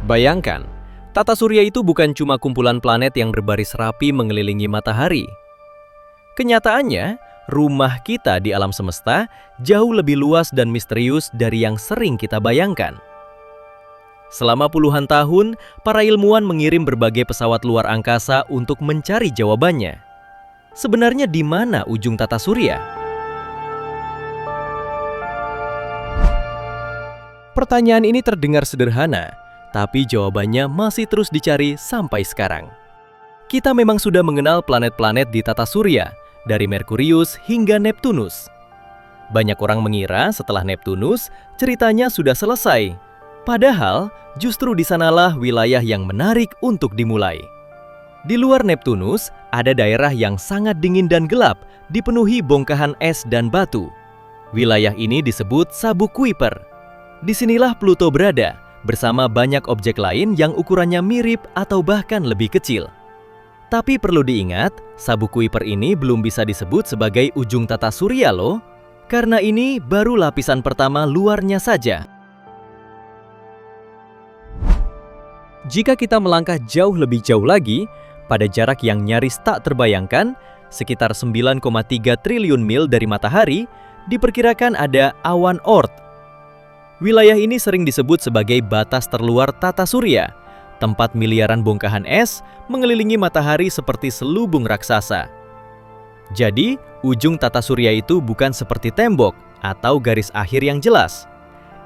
Bayangkan, tata surya itu bukan cuma kumpulan planet yang berbaris rapi mengelilingi matahari. Kenyataannya, rumah kita di alam semesta jauh lebih luas dan misterius dari yang sering kita bayangkan. Selama puluhan tahun, para ilmuwan mengirim berbagai pesawat luar angkasa untuk mencari jawabannya. Sebenarnya di mana ujung tata surya? Pertanyaan ini terdengar sederhana, tapi jawabannya masih terus dicari sampai sekarang. Kita memang sudah mengenal planet-planet di tata surya, dari Merkurius hingga Neptunus. Banyak orang mengira setelah Neptunus, ceritanya sudah selesai. Padahal, justru di sanalah wilayah yang menarik untuk dimulai. Di luar Neptunus, ada daerah yang sangat dingin dan gelap, dipenuhi bongkahan es dan batu. Wilayah ini disebut Sabuk Kuiper. Disinilah Pluto berada, bersama banyak objek lain yang ukurannya mirip atau bahkan lebih kecil. Tapi perlu diingat, Sabuk Kuiper ini belum bisa disebut sebagai ujung tata surya loh, karena ini baru lapisan pertama luarnya saja. Jika kita melangkah jauh lebih jauh lagi, pada jarak yang nyaris tak terbayangkan, sekitar 9,3 triliun mil dari matahari, diperkirakan ada awan Oort. Wilayah ini sering disebut sebagai batas terluar tata surya, tempat miliaran bongkahan es mengelilingi matahari seperti selubung raksasa. Jadi, ujung tata surya itu bukan seperti tembok atau garis akhir yang jelas.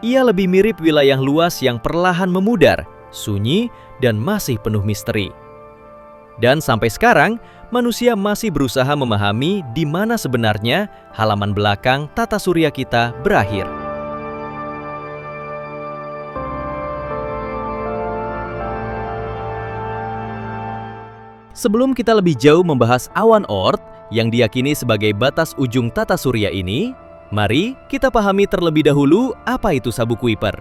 Ia lebih mirip wilayah luas yang perlahan memudar, sunyi, dan masih penuh misteri. Dan sampai sekarang, manusia masih berusaha memahami di mana sebenarnya halaman belakang tata surya kita berakhir. Sebelum kita lebih jauh membahas awan Oort yang diyakini sebagai batas ujung tata surya ini, mari kita pahami terlebih dahulu apa itu Sabuk Kuiper.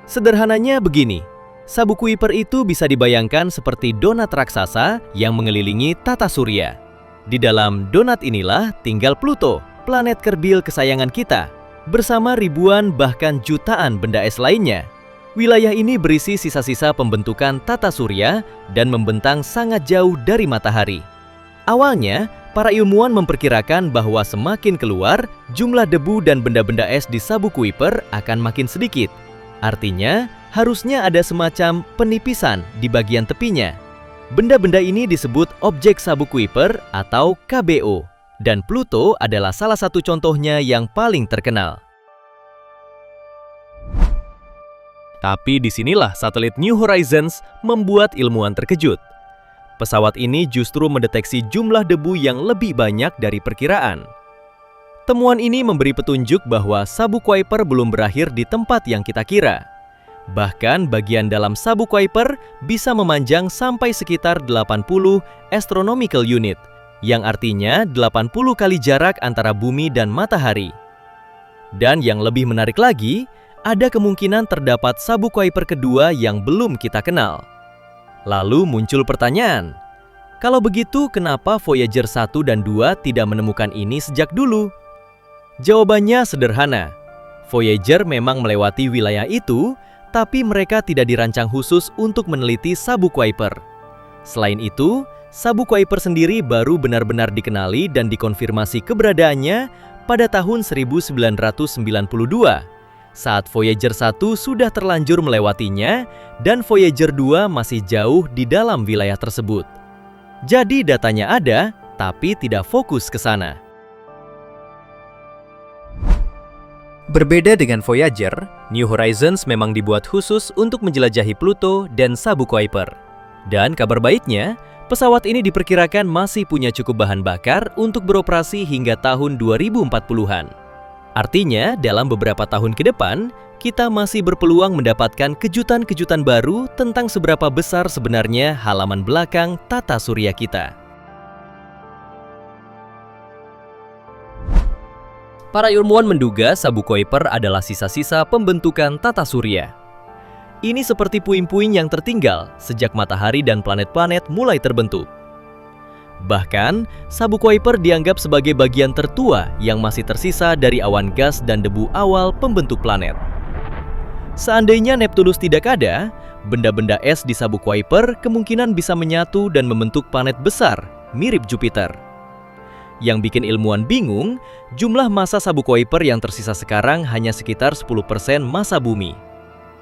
Sederhananya begini, Sabuk Kuiper itu bisa dibayangkan seperti donat raksasa yang mengelilingi tata surya. Di dalam donat inilah tinggal Pluto, planet kerdil kesayangan kita, bersama ribuan bahkan jutaan benda es lainnya. Wilayah ini berisi sisa-sisa pembentukan tata surya dan membentang sangat jauh dari matahari. Awalnya, para ilmuwan memperkirakan bahwa semakin keluar, jumlah debu dan benda-benda es di Sabuk Kuiper akan makin sedikit. Artinya, harusnya ada semacam penipisan di bagian tepinya. Benda-benda ini disebut objek Sabuk Kuiper atau KBO, dan Pluto adalah salah satu contohnya yang paling terkenal. Tapi disinilah satelit New Horizons membuat ilmuwan terkejut. Pesawat ini justru mendeteksi jumlah debu yang lebih banyak dari perkiraan. Temuan ini memberi petunjuk bahwa Sabuk Kuiper belum berakhir di tempat yang kita kira. Bahkan bagian dalam Sabuk Kuiper bisa memanjang sampai sekitar 80 astronomical unit, yang artinya 80 kali jarak antara bumi dan matahari. Dan yang lebih menarik lagi, ada kemungkinan terdapat Sabuk Kuiper kedua yang belum kita kenal. Lalu muncul pertanyaan, kalau begitu kenapa Voyager 1 dan 2 tidak menemukan ini sejak dulu? Jawabannya sederhana, Voyager memang melewati wilayah itu, tapi mereka tidak dirancang khusus untuk meneliti Sabuk Kuiper. Selain itu, Sabuk Kuiper sendiri baru benar-benar dikenali dan dikonfirmasi keberadaannya pada tahun 1992. Saat Voyager 1 sudah terlanjur melewatinya dan Voyager 2 masih jauh di dalam wilayah tersebut. Jadi datanya ada, tapi tidak fokus ke sana. Berbeda dengan Voyager, New Horizons memang dibuat khusus untuk menjelajahi Pluto dan Sabuk Kuiper. Dan kabar baiknya, pesawat ini diperkirakan masih punya cukup bahan bakar untuk beroperasi hingga tahun 2040-an. Artinya, dalam beberapa tahun ke depan, kita masih berpeluang mendapatkan kejutan-kejutan baru tentang seberapa besar sebenarnya halaman belakang tata surya kita. Para ilmuwan menduga Sabuk Kuiper adalah sisa-sisa pembentukan tata surya. Ini seperti puing-puing yang tertinggal sejak matahari dan planet-planet mulai terbentuk. Bahkan, Sabuk Kuiper dianggap sebagai bagian tertua yang masih tersisa dari awan gas dan debu awal pembentuk planet. Seandainya Neptunus tidak ada, benda-benda es di sabuk Kuiper kemungkinan bisa menyatu dan membentuk planet besar, mirip Jupiter. Yang bikin ilmuwan bingung, jumlah massa sabuk Kuiper yang tersisa sekarang hanya sekitar 10% massa bumi.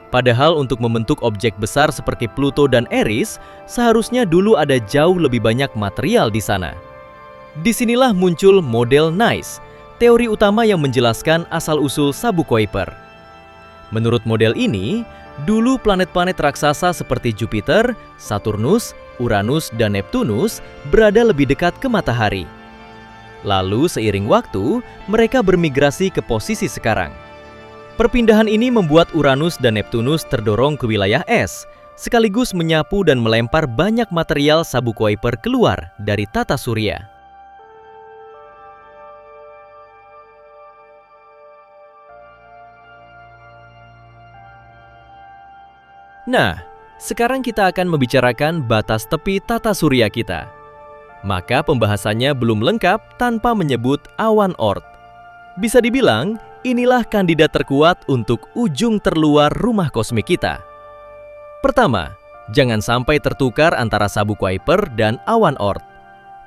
Padahal untuk membentuk objek besar seperti Pluto dan Eris, seharusnya dulu ada jauh lebih banyak material di sana. Disinilah muncul model NICE, teori utama yang menjelaskan asal-usul sabuk Kuiper. Menurut model ini, dulu planet-planet raksasa seperti Jupiter, Saturnus, Uranus, dan Neptunus berada lebih dekat ke matahari. Lalu seiring waktu, mereka bermigrasi ke posisi sekarang. Perpindahan ini membuat Uranus dan Neptunus terdorong ke wilayah es, sekaligus menyapu dan melempar banyak material sabuk Kuiper keluar dari tata surya. Nah, sekarang kita akan membicarakan batas tepi tata surya kita. Maka pembahasannya belum lengkap tanpa menyebut awan Oort. Bisa dibilang, inilah kandidat terkuat untuk ujung terluar rumah kosmik kita. Pertama, jangan sampai tertukar antara sabuk Kuiper dan awan Oort.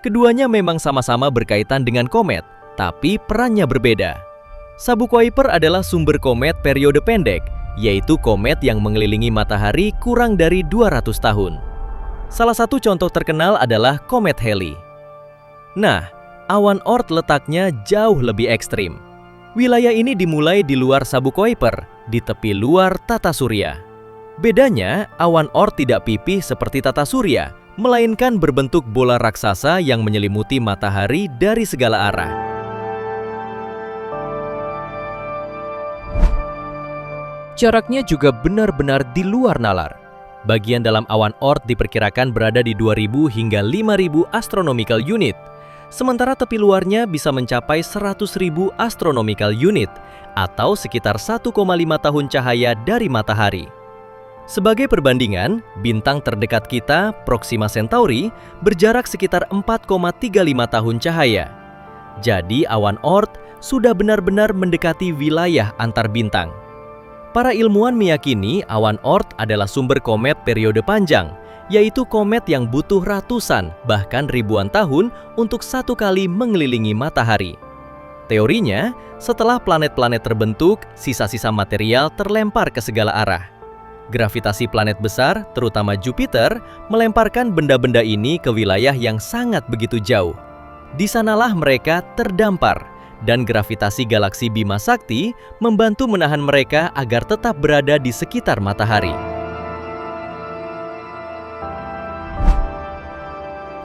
Keduanya memang sama-sama berkaitan dengan komet, tapi perannya berbeda. Sabuk Kuiper adalah sumber komet periode pendek, yaitu komet yang mengelilingi matahari kurang dari 200 tahun. Salah satu contoh terkenal adalah komet Halley. Nah, awan Oort letaknya jauh lebih ekstrim. Wilayah ini dimulai di luar sabuk Kuiper, di tepi luar tata surya. Bedanya, awan Oort tidak pipih seperti tata surya, melainkan berbentuk bola raksasa yang menyelimuti matahari dari segala arah. Jaraknya juga benar-benar di luar nalar. Bagian dalam awan Oort diperkirakan berada di 2.000 hingga 5.000 astronomical unit, sementara tepi luarnya bisa mencapai 100.000 astronomical unit, atau sekitar 1,5 tahun cahaya dari matahari. Sebagai perbandingan, bintang terdekat kita, Proxima Centauri, berjarak sekitar 4,35 tahun cahaya. Jadi awan Oort sudah benar-benar mendekati wilayah antar bintang. Para ilmuwan meyakini awan Oort adalah sumber komet periode panjang, yaitu komet yang butuh ratusan bahkan ribuan tahun untuk satu kali mengelilingi matahari. Teorinya, setelah planet-planet terbentuk, sisa-sisa material terlempar ke segala arah. Gravitasi planet besar, terutama Jupiter, melemparkan benda-benda ini ke wilayah yang sangat begitu jauh. Di sanalah mereka terdampar, dan gravitasi galaksi Bima Sakti membantu menahan mereka agar tetap berada di sekitar matahari.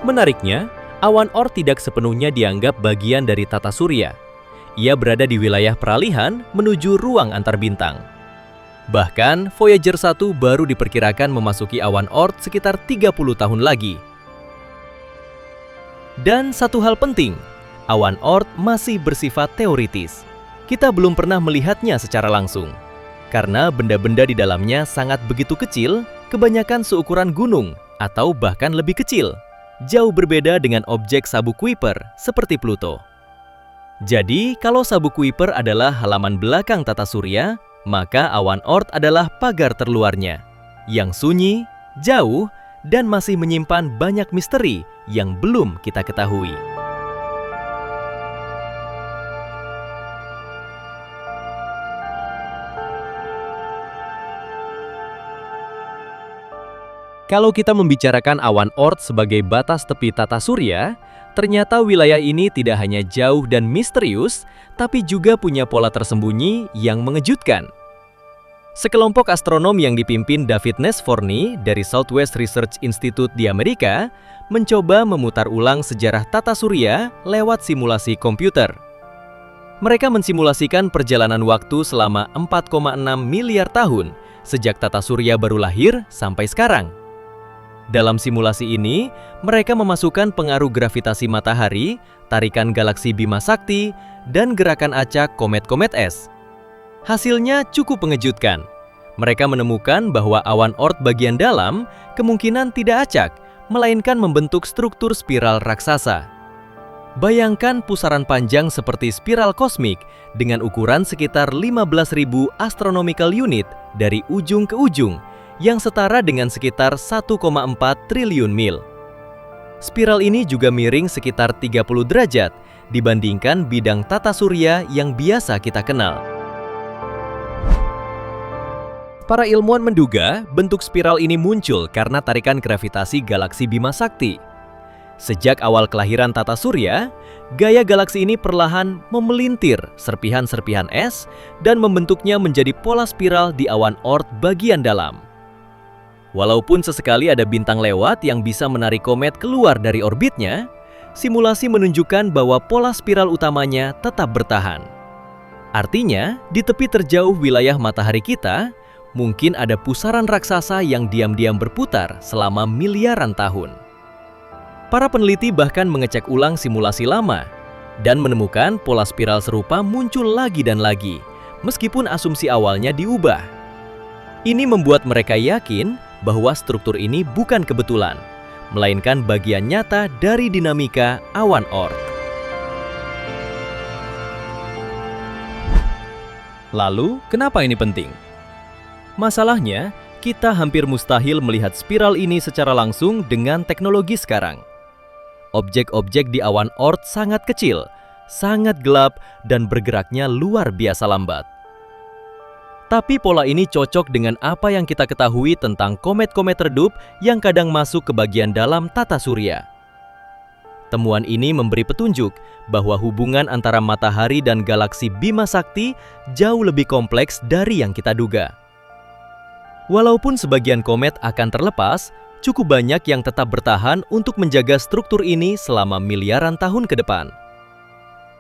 Menariknya, awan Oort tidak sepenuhnya dianggap bagian dari tata surya. Ia berada di wilayah peralihan menuju ruang antar bintang. Bahkan, Voyager 1 baru diperkirakan memasuki awan Oort sekitar 30 tahun lagi. Dan satu hal penting, awan Oort masih bersifat teoritis. Kita belum pernah melihatnya secara langsung. Karena benda-benda di dalamnya sangat begitu kecil, kebanyakan seukuran gunung atau bahkan lebih kecil. Jauh berbeda dengan objek sabuk Kuiper seperti Pluto. Jadi, kalau sabuk Kuiper adalah halaman belakang tata surya, maka awan Oort adalah pagar terluarnya, yang sunyi, jauh, dan masih menyimpan banyak misteri yang belum kita ketahui. Kalau kita membicarakan awan Oort sebagai batas tepi tata surya, ternyata wilayah ini tidak hanya jauh dan misterius, tapi juga punya pola tersembunyi yang mengejutkan. Sekelompok astronom yang dipimpin David Nesvorny dari Southwest Research Institute di Amerika mencoba memutar ulang sejarah tata surya lewat simulasi komputer. Mereka mensimulasikan perjalanan waktu selama 4,6 miliar tahun sejak tata surya baru lahir sampai sekarang. Dalam simulasi ini, mereka memasukkan pengaruh gravitasi matahari, tarikan galaksi Bima Sakti, dan gerakan acak komet-komet es. Hasilnya cukup mengejutkan. Mereka menemukan bahwa awan Oort bagian dalam kemungkinan tidak acak, melainkan membentuk struktur spiral raksasa. Bayangkan pusaran panjang seperti spiral kosmik dengan ukuran sekitar 15.000 astronomical unit dari ujung ke ujung, yang setara dengan sekitar 1,4 triliun mil. Spiral ini juga miring sekitar 30 derajat dibandingkan bidang tata surya yang biasa kita kenal. Para ilmuwan menduga bentuk spiral ini muncul karena tarikan gravitasi galaksi Bima Sakti. Sejak awal kelahiran tata surya, gaya galaksi ini perlahan memelintir serpihan-serpihan es dan membentuknya menjadi pola spiral di awan Oort bagian dalam. Walaupun sesekali ada bintang lewat yang bisa menarik komet keluar dari orbitnya, simulasi menunjukkan bahwa pola spiral utamanya tetap bertahan. Artinya, di tepi terjauh wilayah matahari kita, mungkin ada pusaran raksasa yang diam-diam berputar selama miliaran tahun. Para peneliti bahkan mengecek ulang simulasi lama dan menemukan pola spiral serupa muncul lagi dan lagi, meskipun asumsi awalnya diubah. Ini membuat mereka yakin bahwa struktur ini bukan kebetulan, melainkan bagian nyata dari dinamika awan Oort. Lalu, kenapa ini penting? Masalahnya, kita hampir mustahil melihat spiral ini secara langsung dengan teknologi sekarang. Objek-objek di awan Oort sangat kecil, sangat gelap, dan bergeraknya luar biasa lambat. Tapi pola ini cocok dengan apa yang kita ketahui tentang komet-komet redup yang kadang masuk ke bagian dalam tata surya. Temuan ini memberi petunjuk bahwa hubungan antara matahari dan galaksi Bima Sakti jauh lebih kompleks dari yang kita duga. Walaupun sebagian komet akan terlepas, cukup banyak yang tetap bertahan untuk menjaga struktur ini selama miliaran tahun ke depan.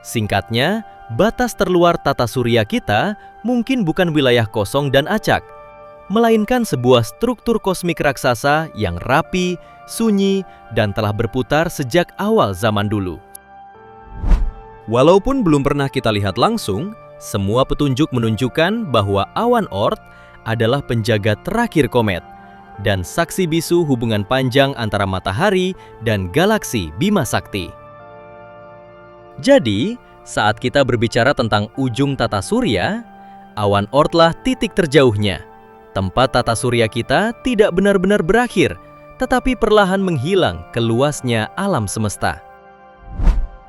Singkatnya, batas terluar tata surya kita mungkin bukan wilayah kosong dan acak, melainkan sebuah struktur kosmik raksasa yang rapi, sunyi, dan telah berputar sejak awal zaman dulu. Walaupun belum pernah kita lihat langsung, semua petunjuk menunjukkan bahwa awan Oort adalah penjaga terakhir komet dan saksi bisu hubungan panjang antara matahari dan galaksi Bima Sakti. Jadi, saat kita berbicara tentang ujung tata surya, awan Oortlah titik terjauhnya. Tempat tata surya kita tidak benar-benar berakhir, tetapi perlahan menghilang ke luasnya alam semesta.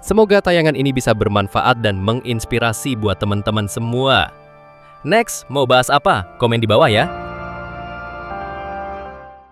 Semoga tayangan ini bisa bermanfaat dan menginspirasi buat teman-teman semua. Next, mau bahas apa? Komen di bawah ya.